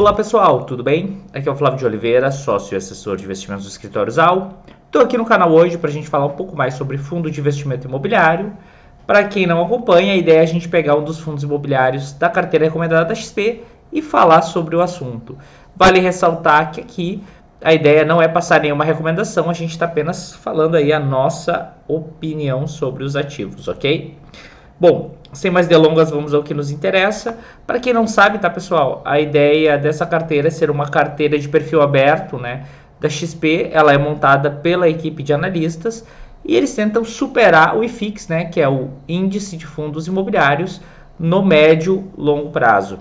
Olá pessoal, tudo bem? Aqui é o Flávio de Oliveira, sócio e assessor de investimentos do escritório ZAL. Estou aqui no canal hoje para a gente falar um pouco mais sobre fundo de investimento imobiliário. Para quem não acompanha, a ideia é a gente pegar um dos fundos imobiliários da carteira recomendada da XP e falar sobre o assunto. Vale ressaltar que aqui a ideia não é passar nenhuma recomendação, a gente está apenas falando aí a nossa opinião sobre os ativos, ok? Bom, sem mais delongas, vamos ao que nos interessa. Para quem não sabe, tá pessoal, a ideia dessa carteira é ser uma carteira de perfil aberto, né, da XP. Ela é montada pela equipe de analistas e eles tentam superar o IFIX, né, que é o índice de fundos imobiliários, no médio longo prazo.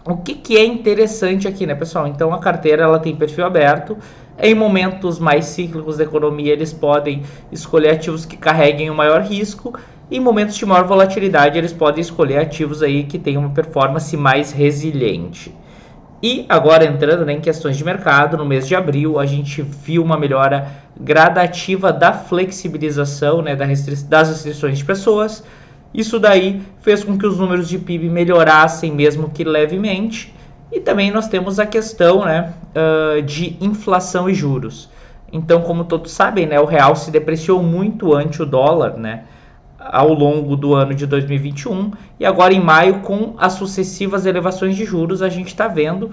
O que é interessante aqui, né, pessoal? Então a carteira ela tem perfil aberto. Em momentos mais cíclicos da economia, eles podem escolher ativos que carreguem o maior risco. Em momentos de maior volatilidade, eles podem escolher ativos aí que tenham uma performance mais resiliente. E agora entrando, né, em questões de mercado, no mês de abril a gente viu uma melhora gradativa da flexibilização, né, das restrições de pessoas. Isso daí fez com que os números de PIB melhorassem, mesmo que levemente. E também nós temos a questão, né, de inflação e juros. Então, como todos sabem, né, o real se depreciou muito ante o dólar, né, ao longo do ano de 2021. E agora em maio, com as sucessivas elevações de juros, a gente está vendo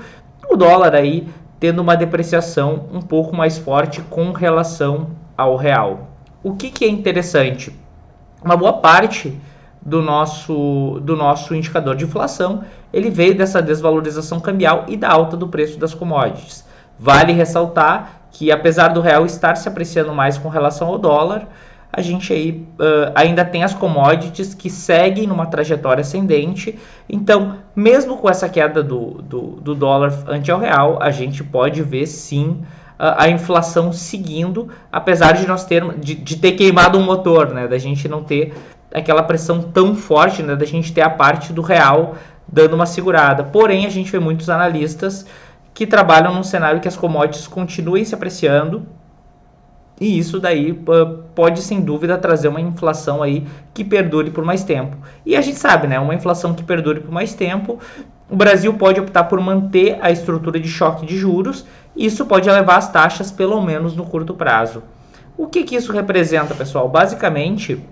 o dólar aí tendo uma depreciação um pouco mais forte com relação ao real. O que é interessante? Uma boa parte do nosso indicador de inflação, ele veio dessa desvalorização cambial e da alta do preço das commodities. Vale ressaltar que, apesar do real estar se apreciando mais com relação ao dólar, a gente aí ainda tem as commodities que seguem numa trajetória ascendente. Então, mesmo com essa queda do dólar ante ao real, a gente pode ver sim a inflação seguindo, apesar de nós ter queimado um motor, né, da gente não ter aquela pressão tão forte, né, da gente ter a parte do real dando uma segurada. Porém, a gente vê muitos analistas que trabalham num cenário que as commodities continuem se apreciando, e isso daí pode sem dúvida trazer uma inflação aí que perdure por mais tempo. E a gente sabe, né, uma inflação que perdure por mais tempo, o Brasil pode optar por manter a estrutura de choque de juros, e isso pode elevar as taxas pelo menos no curto prazo. O que isso representa, pessoal? Basicamente,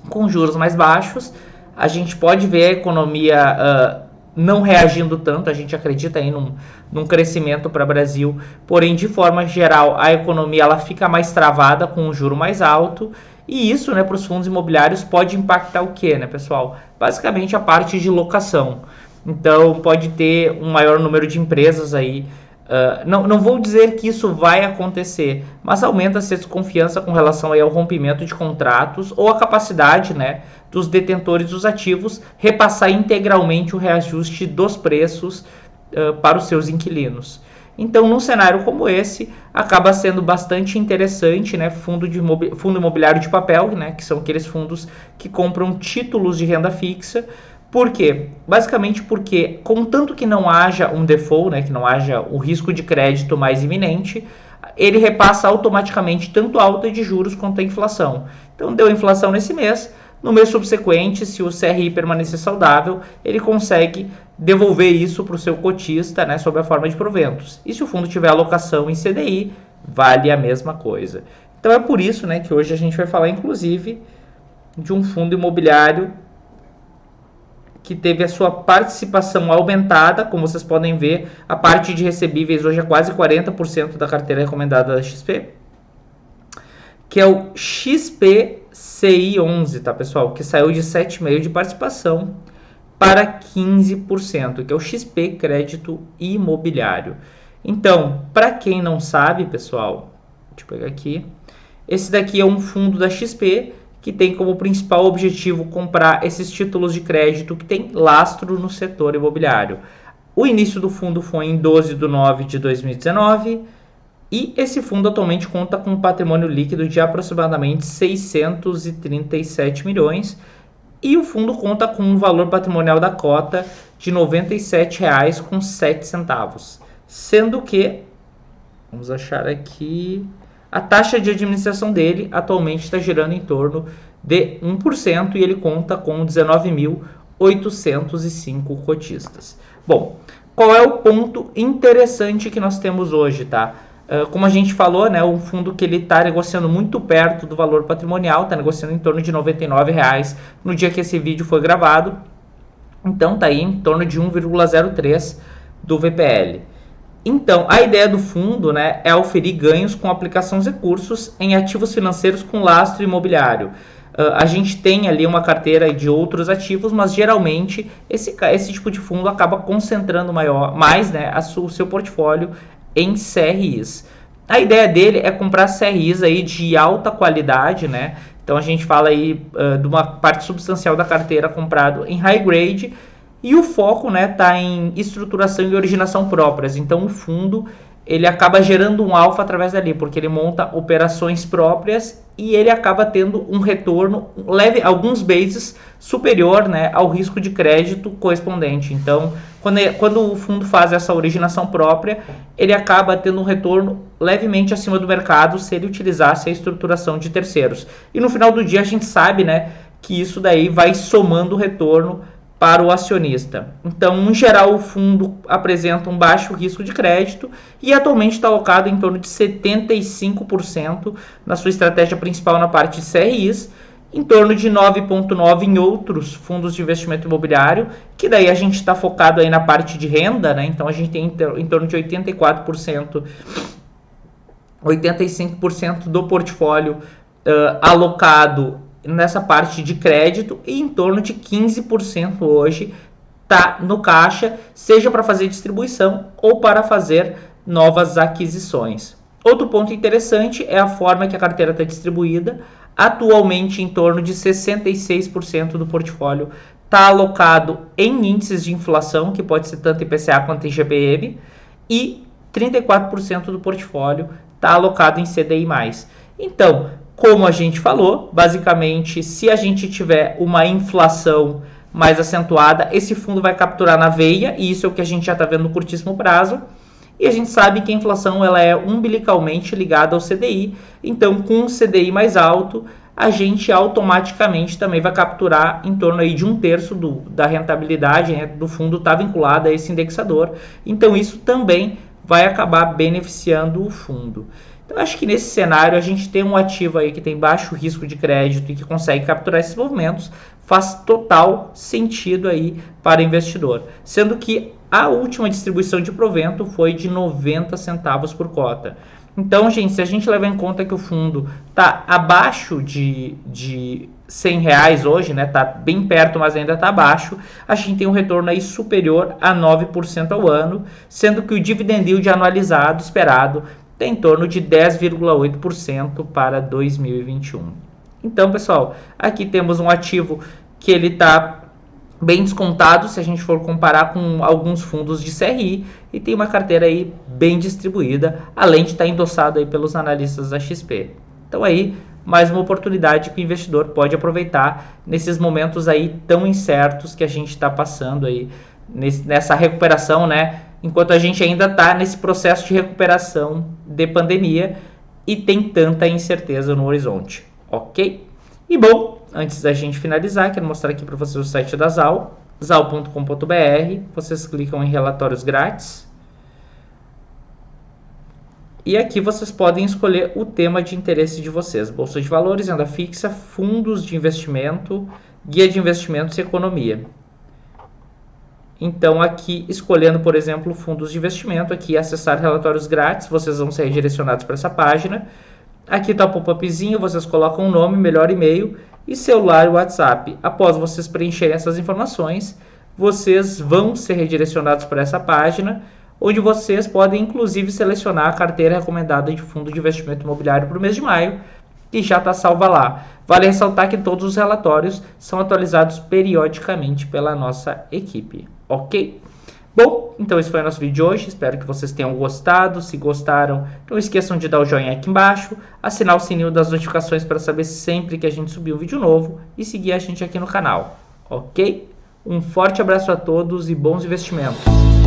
com juros mais baixos, a gente pode ver a economia não reagindo tanto. A gente acredita aí num crescimento para o Brasil, porém, de forma geral, a economia ela fica mais travada com um juro mais alto, e isso, né, para os fundos imobiliários pode impactar o que, né, pessoal? Basicamente a parte de locação. Então, pode ter um maior número de empresas aí. Não vou dizer que isso vai acontecer, mas aumenta-se a desconfiança com relação aí ao rompimento de contratos ou a capacidade, né, dos detentores dos ativos repassar integralmente o reajuste dos preços para os seus inquilinos. Então, num cenário como esse, acaba sendo bastante interessante, né, fundo imobiliário de papel, né, que são aqueles fundos que compram títulos de renda fixa. Por quê? Basicamente porque, contanto que não haja um default, né, que não haja o risco de crédito mais iminente, ele repassa automaticamente tanto a alta de juros quanto a inflação. Então, deu inflação nesse mês, no mês subsequente, se o CRI permanecer saudável, ele consegue devolver isso para o seu cotista, né, sob a forma de proventos. E se o fundo tiver alocação em CDI, vale a mesma coisa. Então, é por isso, né, que hoje a gente vai falar, inclusive, de um fundo imobiliário que teve a sua participação aumentada. Como vocês podem ver, a parte de recebíveis hoje é quase 40% da carteira recomendada da XP, que é o XPCI11, tá, pessoal? Que saiu de 7,5% de participação para 15%, que é o XP Crédito Imobiliário. Então, para quem não sabe, pessoal, deixa eu pegar aqui, esse daqui é um fundo da XP que tem como principal objetivo comprar esses títulos de crédito que tem lastro no setor imobiliário. O início do fundo foi em 12 de nove de 2019 e esse fundo atualmente conta com um patrimônio líquido de aproximadamente 637 milhões e o fundo conta com um valor patrimonial da cota de R$ 97,07, sendo que, vamos achar aqui, a taxa de administração dele atualmente está girando em torno de 1% e ele conta com 19.805 cotistas. Bom, qual é o ponto interessante que nós temos hoje, tá? Como a gente falou, né, um fundo que ele está negociando muito perto do valor patrimonial, está negociando em torno de R$ 99,00 no dia que esse vídeo foi gravado. Então está aí em torno de 1,03 do VPL. Então, a ideia do fundo, né, é oferir ganhos com aplicação de recursos em ativos financeiros com lastro imobiliário. A gente tem ali uma carteira de outros ativos, mas geralmente esse tipo de fundo acaba concentrando mais, né, o seu portfólio em CRIs. A ideia dele é comprar CRIs aí de alta qualidade, né? Então a gente fala aí de uma parte substancial da carteira comprado em high grade, e o foco, né, tá em estruturação e originação próprias. Então o fundo ele acaba gerando um alfa através dali, porque ele monta operações próprias e ele acaba tendo um retorno leve, alguns bases superior, né, ao risco de crédito correspondente. Então, quando o fundo faz essa originação própria, ele acaba tendo um retorno levemente acima do mercado se ele utilizasse a estruturação de terceiros. E no final do dia a gente sabe, né, que isso daí vai somando retorno para o acionista. Então, em geral, o fundo apresenta um baixo risco de crédito e atualmente está alocado em torno de 75% na sua estratégia principal na parte de CRIs, em torno de 9,9% em outros fundos de investimento imobiliário, que daí a gente está focado aí na parte de renda, né? Então a gente tem em torno de 84%, 85% do portfólio alocado nessa parte de crédito, e em torno de 15% hoje está no caixa, seja para fazer distribuição ou para fazer novas aquisições. Outro ponto interessante é a forma que a carteira está distribuída. Atualmente, em torno de 66% do portfólio está alocado em índices de inflação, que pode ser tanto IPCA quanto IGPM, e 34% do portfólio está alocado em CDI+. Então, como a gente falou, basicamente, se a gente tiver uma inflação mais acentuada, esse fundo vai capturar na veia, e isso é o que a gente já está vendo no curtíssimo prazo. E a gente sabe que a inflação ela é umbilicalmente ligada ao CDI, então com o CDI mais alto, a gente automaticamente também vai capturar em torno aí de 1/3 da rentabilidade, né, do fundo está vinculada a esse indexador, então isso também vai acabar beneficiando o fundo. Então, acho que nesse cenário a gente tem um ativo aí que tem baixo risco de crédito e que consegue capturar esses movimentos, faz total sentido aí para o investidor. Sendo que a última distribuição de provento foi de 90 centavos por cota. Então, gente, se a gente levar em conta que o fundo está abaixo de R$100 hoje, né? Está bem perto, mas ainda está abaixo, a gente tem um retorno aí superior a 9% ao ano, sendo que o dividend yield anualizado esperado tem em torno de 10,8% para 2021. Então, pessoal, aqui temos um ativo que ele está bem descontado se a gente for comparar com alguns fundos de CRI, e tem uma carteira aí bem distribuída, além de estar endossado aí pelos analistas da XP. Então aí, mais uma oportunidade que o investidor pode aproveitar nesses momentos aí tão incertos que a gente está passando aí, nessa recuperação, né? Enquanto a gente ainda está nesse processo de recuperação de pandemia e tem tanta incerteza no horizonte, ok? E bom, antes da gente finalizar, quero mostrar aqui para vocês o site da ZAL, zal.com.br. Vocês clicam em relatórios grátis. E aqui vocês podem escolher o tema de interesse de vocês: bolsa de valores, renda fixa, fundos de investimento, guia de investimentos e economia. Então aqui, escolhendo, por exemplo, fundos de investimento, aqui acessar relatórios grátis, vocês vão ser redirecionados para essa página. Aqui está o pop-upzinho, vocês colocam o nome, melhor e-mail e celular e WhatsApp. Após vocês preencherem essas informações, vocês vão ser redirecionados para essa página, onde vocês podem inclusive selecionar a carteira recomendada de fundo de investimento imobiliário para o mês de maio, que já está salva lá. Vale ressaltar que todos os relatórios são atualizados periodicamente pela nossa equipe, ok? Bom, então esse foi o nosso vídeo de hoje, espero que vocês tenham gostado. Se gostaram, não esqueçam de dar o joinha aqui embaixo, assinar o sininho das notificações para saber sempre que a gente subir um vídeo novo e seguir a gente aqui no canal, ok? Um forte abraço a todos e bons investimentos!